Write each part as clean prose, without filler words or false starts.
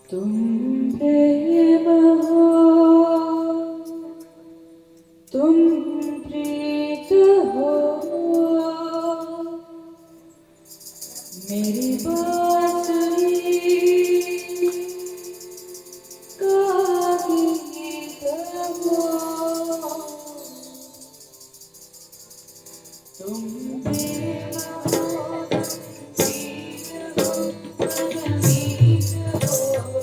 तुम प्रेम हो, तुम प्रीत हो, मेरी बांसुरी का गीत हो। तुम प्रेम हो, प्रीत हो, मनमीत हो,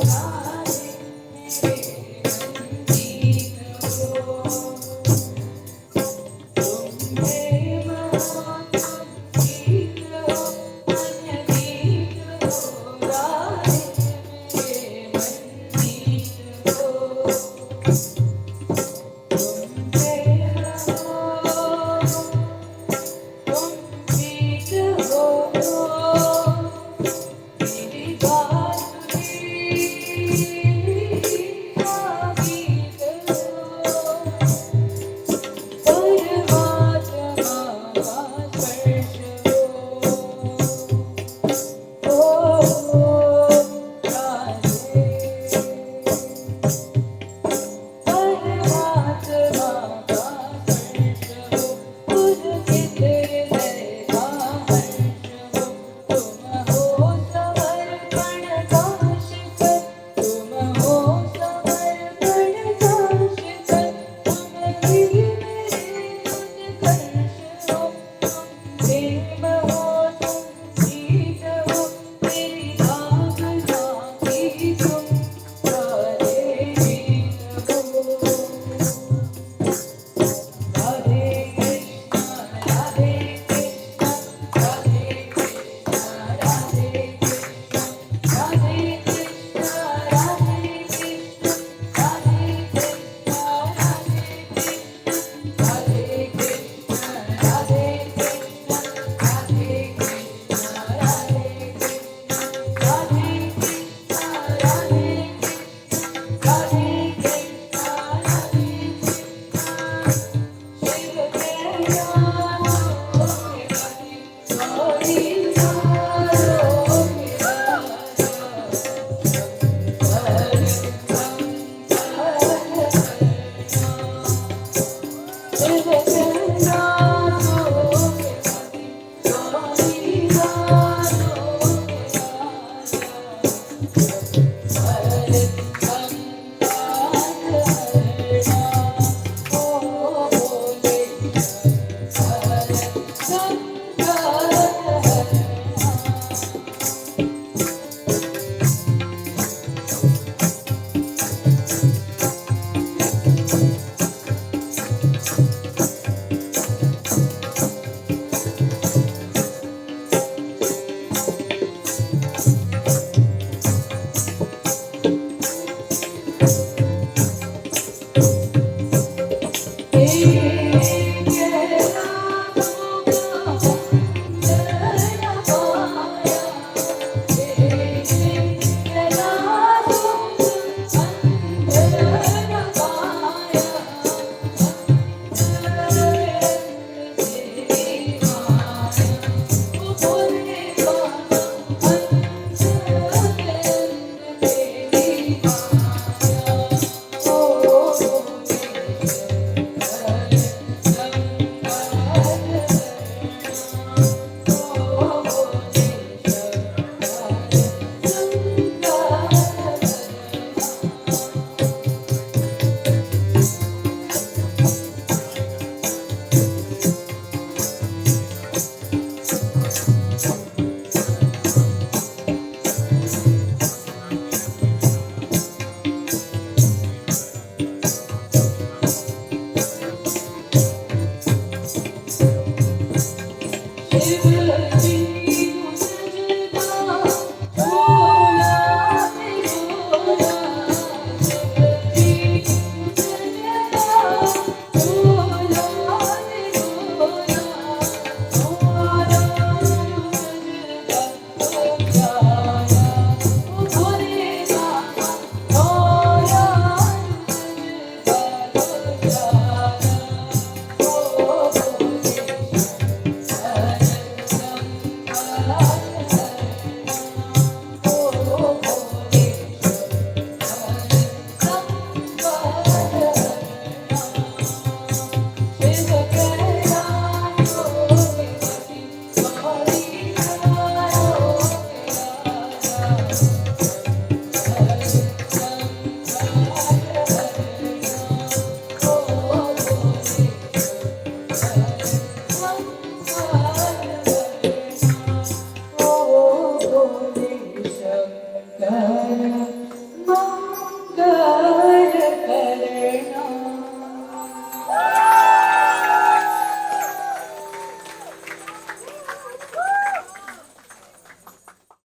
राधे मेरे मनमीत हो। तुम प्रेम हो, तुम प्रीत हो, मनमीत हो, राधे मेरे मनमीत हो। तुम प्रेम हो, तुम प्रीत हो, मेरी बांसुरी का गीत हो। परमात्मा का स्पर्श हो, राधे। परमात्मा का स्पर्श हो, उसके हृदय का हर्ष हो। तुम हो समर्पण का शिखर, तुम हो समर्पण का शिखर, तुम ही मेरे उत्कर्ष हो। तुम प्रेम हो, तुम प्रीत हो, मेरी भावना की तुम सारे गीत हो। राधे कृष्ण राधे कृष्ण राधे कृष्ण राधे कृष्ण राधे कृष्ण राधे कृष्ण राधे कृष्ण राधे कृष्ण राधे कृष्ण राधे कृष्ण राधे कृष्ण राधे कृष्ण राधे कृष्ण राधे